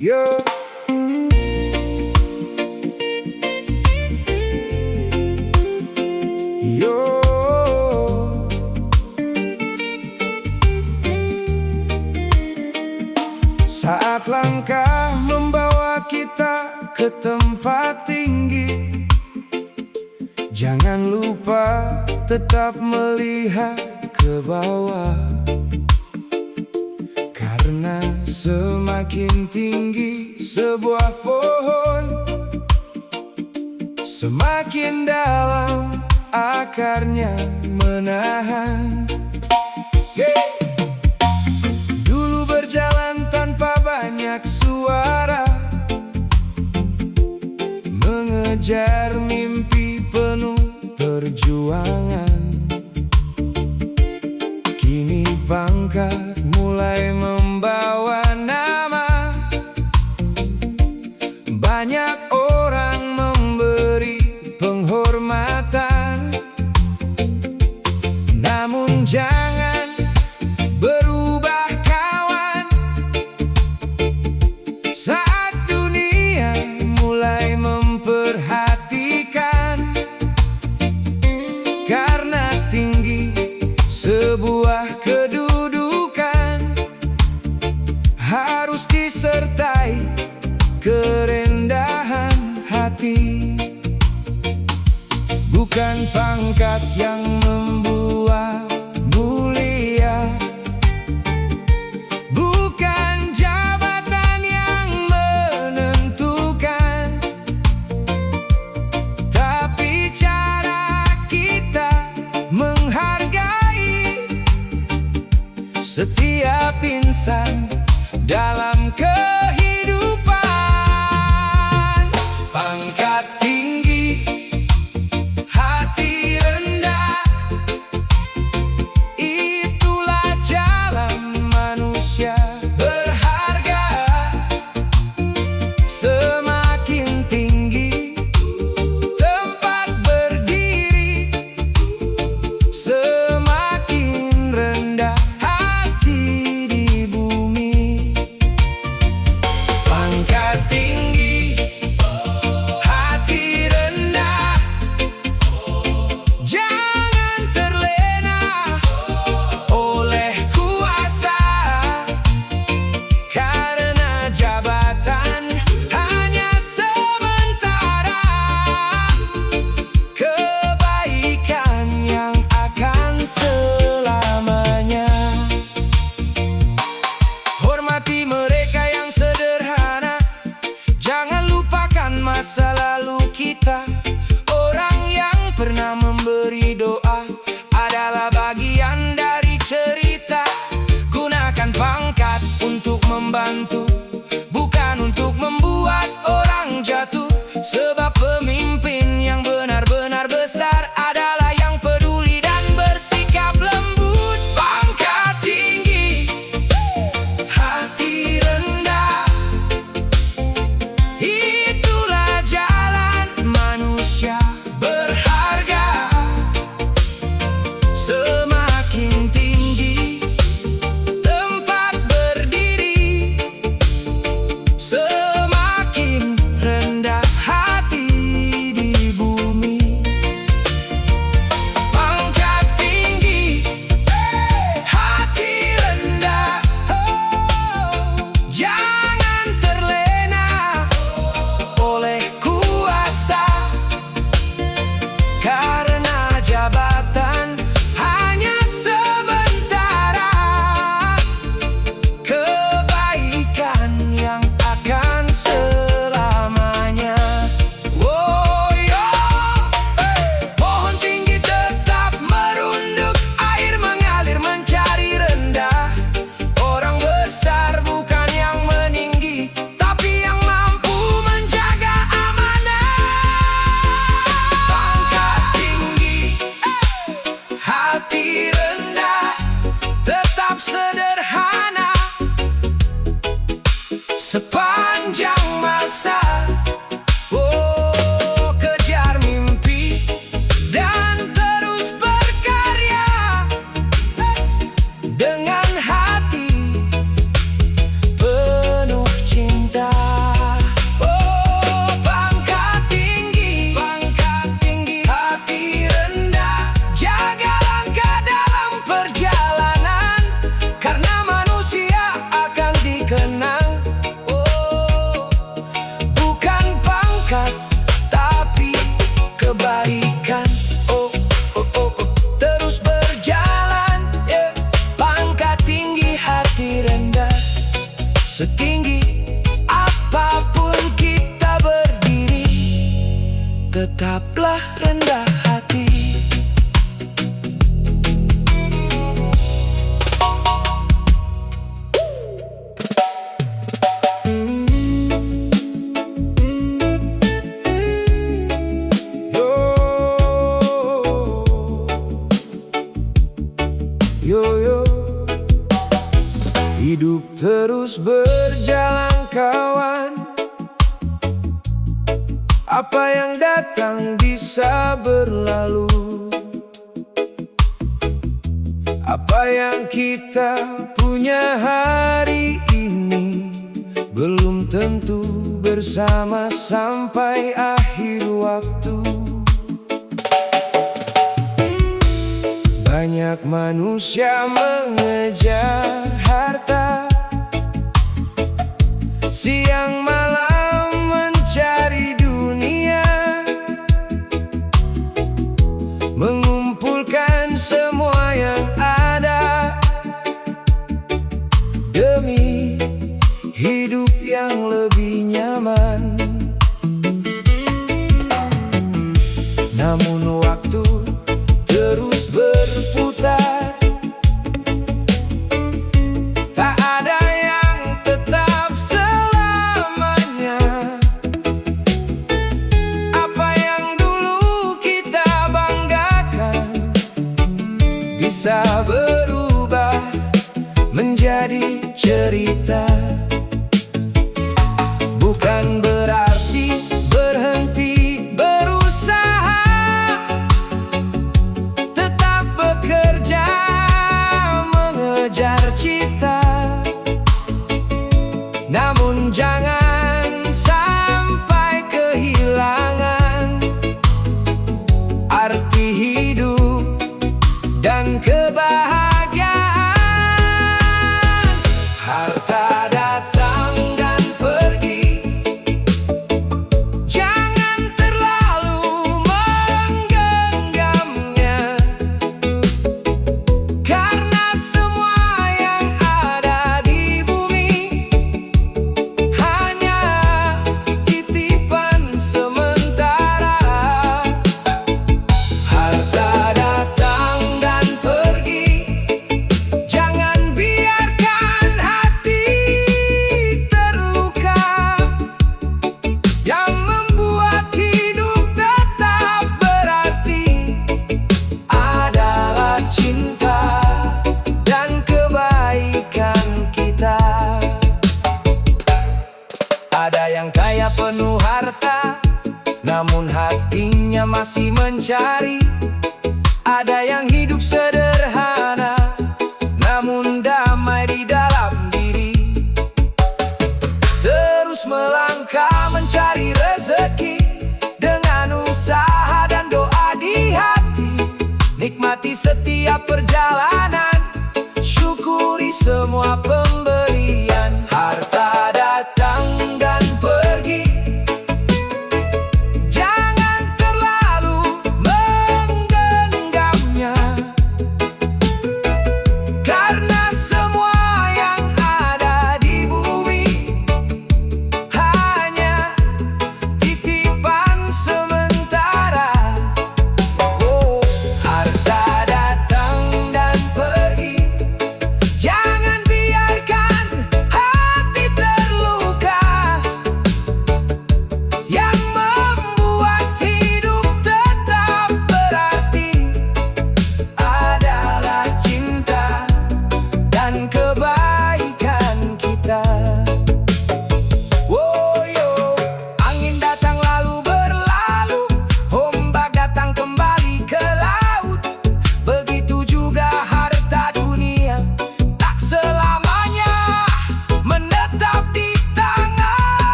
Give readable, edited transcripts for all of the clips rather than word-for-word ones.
Yo, yo, saat langkah membawa kita ke tempat tinggi, jangan lupa tetap melihat ke bawah. Karena semakin tinggi sebuah pohon, semakin dalam akarnya menahan. Dulu berjalan tanpa banyak suara, mengejar mimpi penuh perjuangan. Kini pangkat mulai membawa nama, banyak orang memberi penghormatan. Namun jangan berubah kawan, saat dunia mulai memperhatikan. Karena tinggi sebuah kedudukan harus disertai kerendahan hati. Bukan pangkat yang membuat mulia, bukan jabatan yang menentukan, tapi cara kita menghargai setiap insan dalam kehidupan. Pangkat tinggi, hati rendah, itulah jalan manusia berharga. Semakin tinggi tempat berdiri, semakin rendah hati di bumi. Pangkat tinggi, hati rendah, jangan terlena oleh kuasa. Karena jabatan hanya sementara, kebaikan yang akan selamanya. Hormati mereka yang sederhana, jangan lupakan masa lalu kita. Orang yang pernah memberi doa adalah bagian dari cerita. Gunakan pangkat untuk membantu, bukan untuk membuat orang jatuh. Sebab pemimpin yang benar-benar besar adalah yang peduli dan bersikap lembut. Pangkat tinggi, hati rendah, itulah jalan manusia berharga. Semakin tinggi tempat berdiri, Setinggi apapun kita berdiri, tetaplah rendah hati. Yo, hidup terus berjalan kawan. Apa yang datang bisa berlalu. Apa yang kita punya hari ini belum tentu bersama sampai akhir waktu. Banyak manusia mengejar harta, siang malam mencari dunia, mengumpulkan semua yang ada demi hidup yang lebih nyaman. Namun waktu terus berputar, tak ada yang tetap selamanya. Apa yang dulu kita banggakan bisa berubah menjadi cerita. Bukan berarti berhenti berusaha, tetap bekerja mengejar cita. Namun jangan sampai kehilangan arti hidup dan kebahagiaan. Harta datang dan pergi, jangan terlalu menggenggamnya, karena semua yang ada di bumi hanya titipan sementara. Harta datang dan pergi, jangan biarkan hati terluka. Yang membuat hidup tetap berarti adalah cinta dan kebaikan kita. Ada yang kaya penuh harta, namun hatinya masih mencari. Ada yang hidup sederhana, namun damai di dalam diri. Terus melangkah mencari rezeki dengan usaha dan doa di hati. Nikmati setiap perjalanan, syukuri semua pemberian. Harta datang dan pergi, jangan terlalu menggenggamnya, karena semua yang ada di bumi hanya titipan sementara. Oh, harta datang dan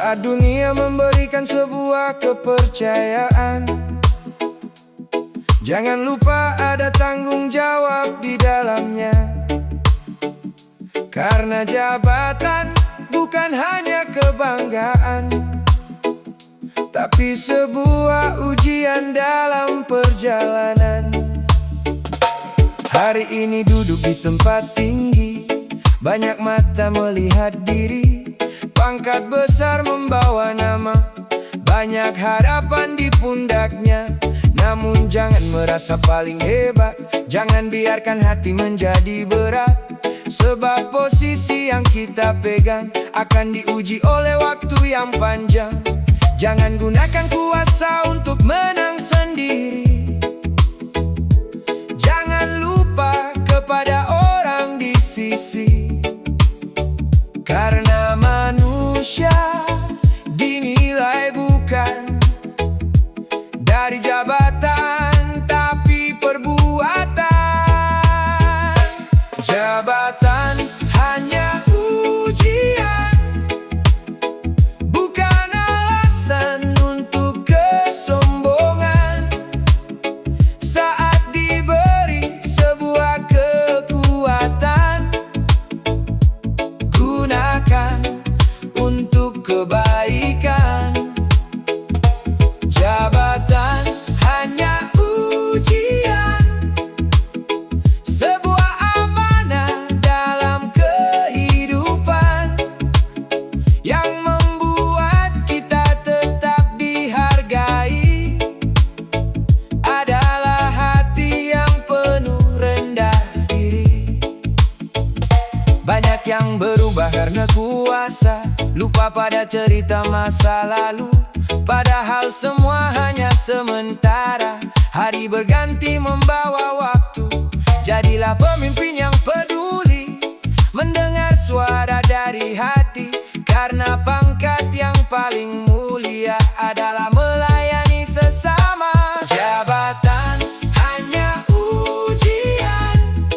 Saat dunia memberikan sebuah kepercayaan, jangan lupa ada tanggung jawab di dalamnya. Karena jabatan bukan hanya kebanggaan, tapi sebuah ujian dalam perjalanan. Hari ini duduk di tempat tinggi, banyak mata melihat diri. Pangkat besar membawa nama, banyak harapan di pundaknya. Namun jangan merasa paling hebat, jangan biarkan hati menjadi berat. Sebab posisi yang kita pegang akan diuji oleh waktu yang panjang. Jangan gunakan kuasa untuk menang sendiri. Jangan lupa kepada orang di sisi. Karena manusia dinilai bukan dari jabatan, tapi perbuatan. Jabatan hanya ujian, bukan alasan untuk kesombongan. Saat diberi sebuah kekuatan, gunakan untuk kebaikan. Jabatan hanya ujian, sebuah amanah dalam kehidupan yang membuat kita tetap dihargai. Adalah hati yang penuh rendah diri. Banyak yang berubah karena kuasa, lupa pada cerita masa lalu. Padahal semua hanya sementara, hari berganti membawa waktu. Jadilah pemimpin yang peduli, mendengar suara dari hati. Karena pangkat yang paling mulia adalah melayani sesama. Jabatan hanya ujian,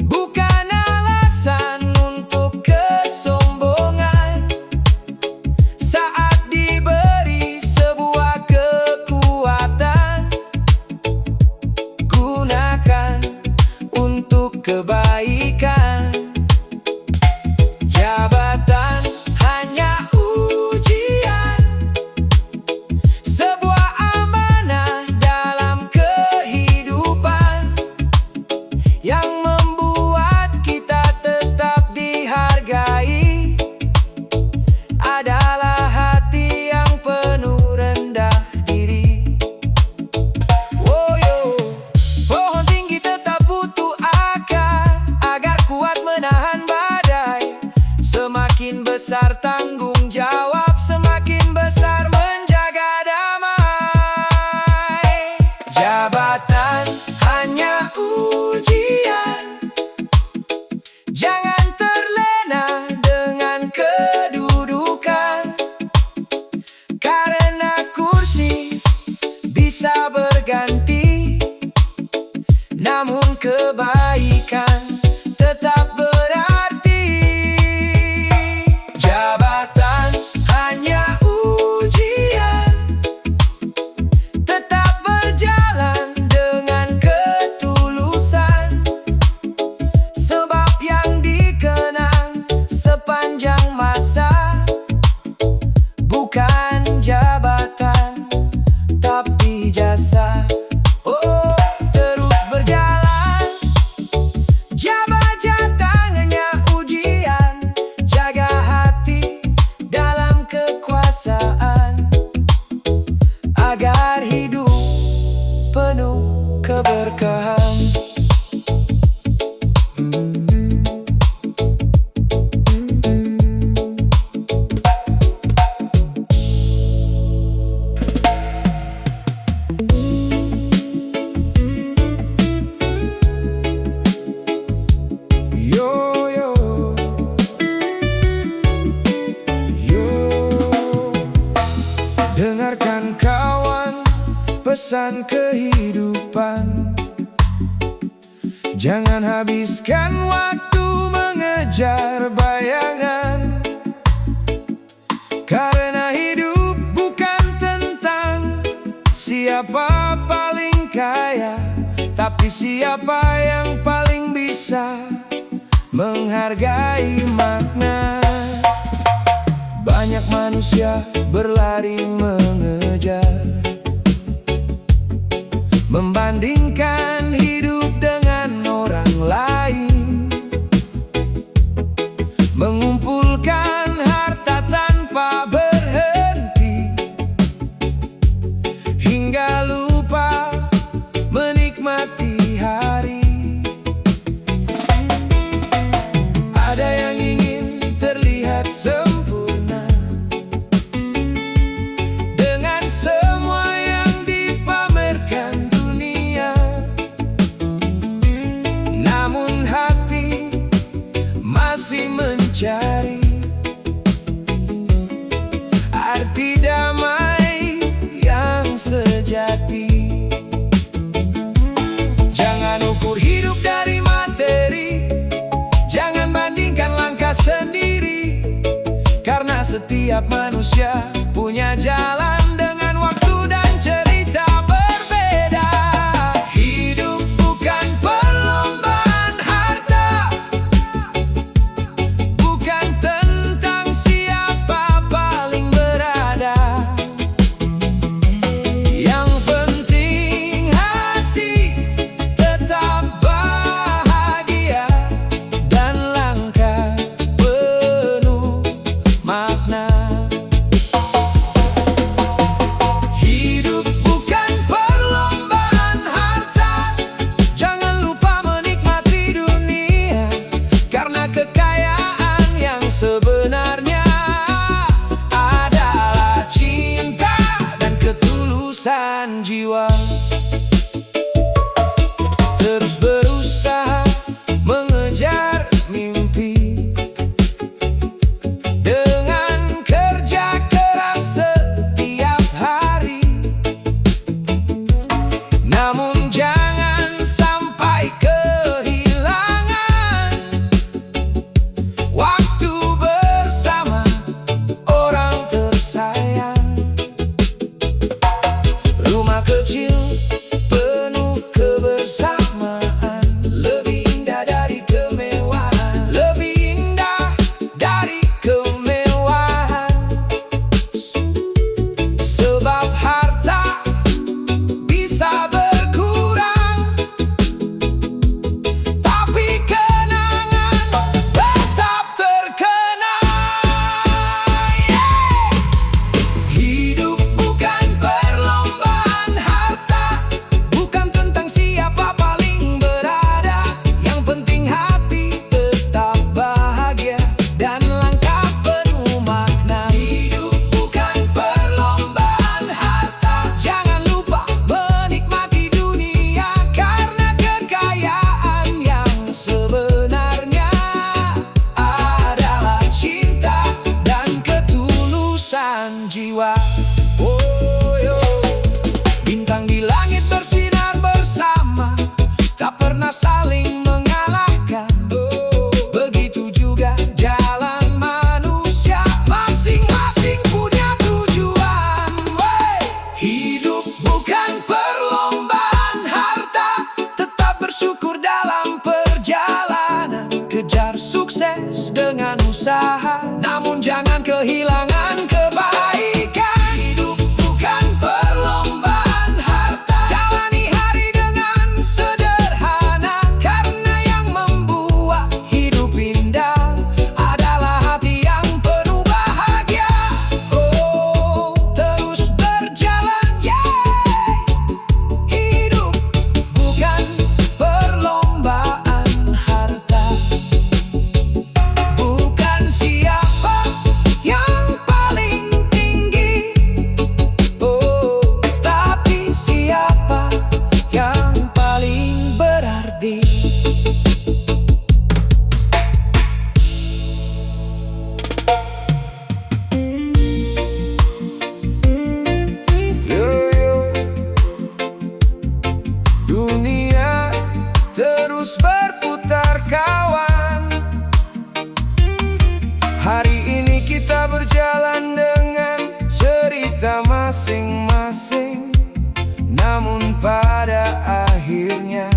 bukan alasan untuk kesombongan. Saat diberi sebuah kekuatan, gunakan untuk kebaikan. Jabatan hanya ujian, sebuah amanah dalam kehidupan yang membuat kita tetap dihargai. Adalah hati yang penuh rendah diri. Woyo, pohon tinggi tetap butuh akar agar kuat menahan badai. Semakin besar tanggung jawab, semakin besar menjaga damai. Jabatan hanya ujian, jangan terlena dengan kedudukan. Karena kursi bisa berganti, namun kebaikan tetap berarti. Jabatan hanya ujian, tetap berjalan dengan ketulusan. Sebab yang dikenang sepanjang masa bukan jabatan, tapi jasa. Oh, terus berjalan, jaga tangannya ujian. Jaga hati dalam kekuasaan, agar hidup penuh keberkahan. Yo, yo, yo. Dengarkan kawan, pesan kehidupan. Jangan habiskan waktu mengejar bayangan. Karena hidup bukan tentang siapa paling kaya, tapi siapa yang paling bisa menghargai makna. Banyak manusia berlari mengejar, membandingkan hidup dengan orang lain, mengumpulkan harta tanpa berhenti, hingga lupa menikmati hari. Ada yang ingin terlihat sempurna dengan semua yang dipamerkan dunia, namun hati masih mencari arti damai yang sejati. Jangan ukur hidup dari materi, jangan bandingkan langkah sendiri, karena setiap manusia punya jalan dengan waktu dan cerita berbeda. Hidup bukan perlombaan harta, bukan tentang siapa paling berada. Yang penting hati tetap bahagia dan langkah penuh makna. Hidup bukan perlombaan harta, jangan lupa menikmati dunia, karena kekayaan yang sebenarnya adalah cinta dan ketulusan jiwa. Terus berusaha mengejar mimpi dengan kerja keras setiap hari, namun jangan sampai kehilangan waktu bersama orang tersayang. Rumah kecil penuh kebersamaan, lebih indah dari kemewahan, lebih indah dari kemewahan. Sebab harta bisa berkurang, tapi kenangan tetap terkenang. Hidup bukan perlombaan harta, masing-masing. Namun pada akhirnya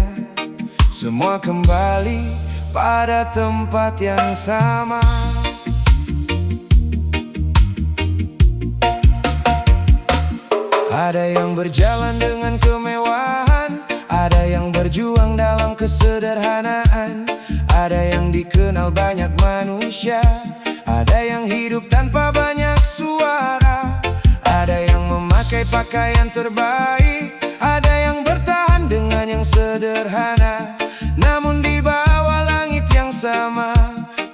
semua kembali pada tempat yang sama. Ada yang berjalan dengan kemewahan, ada yang berjuang dalam kesederhanaan, ada yang dikenal banyak manusia, ada yang hidup tanpa banyak suara, ada yang memakai pakaian terbaik, ada yang bertahan dengan yang sederhana. Namun di bawah langit yang sama,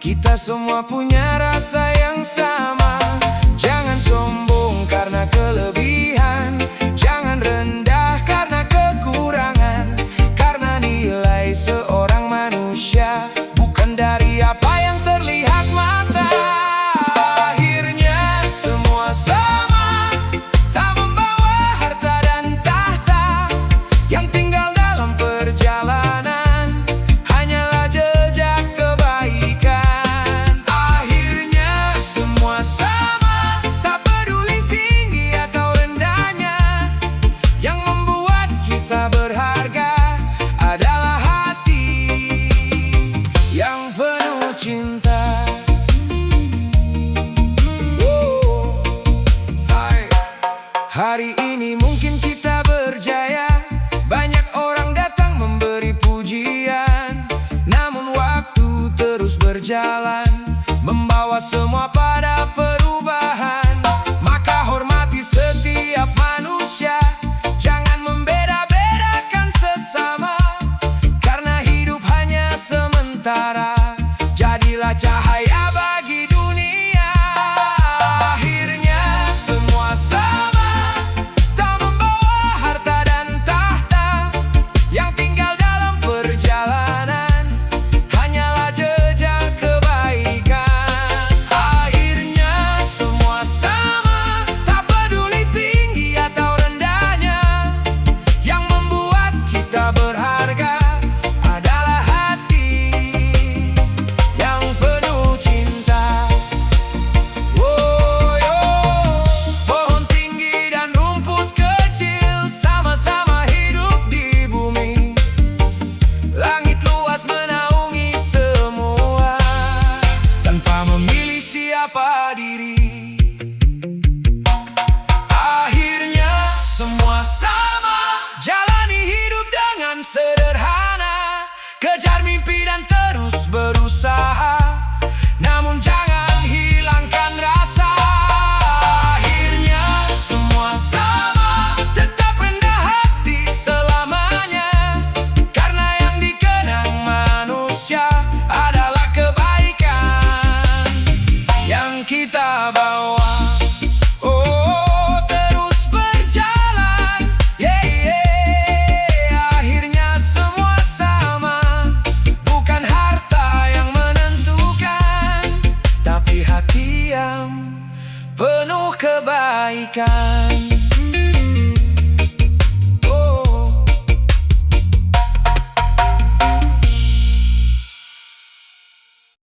kita semua punya rasa yang sama. Jangan sombong karena kelebihan, jangan rendah karena kekurangan, karena nilai seorang manusia bukan dari apa yang terlihat mata. Akhirnya semua sama, tak membawa harta dan tahta. Yang tinggal dalam perjalanan hanyalah jejak kebaikan. Akhirnya semua sama, tak peduli tinggi atau rendahnya. Yang membuat kita berharga adalah hati yang penuh cinta. Hari ini mungkin kita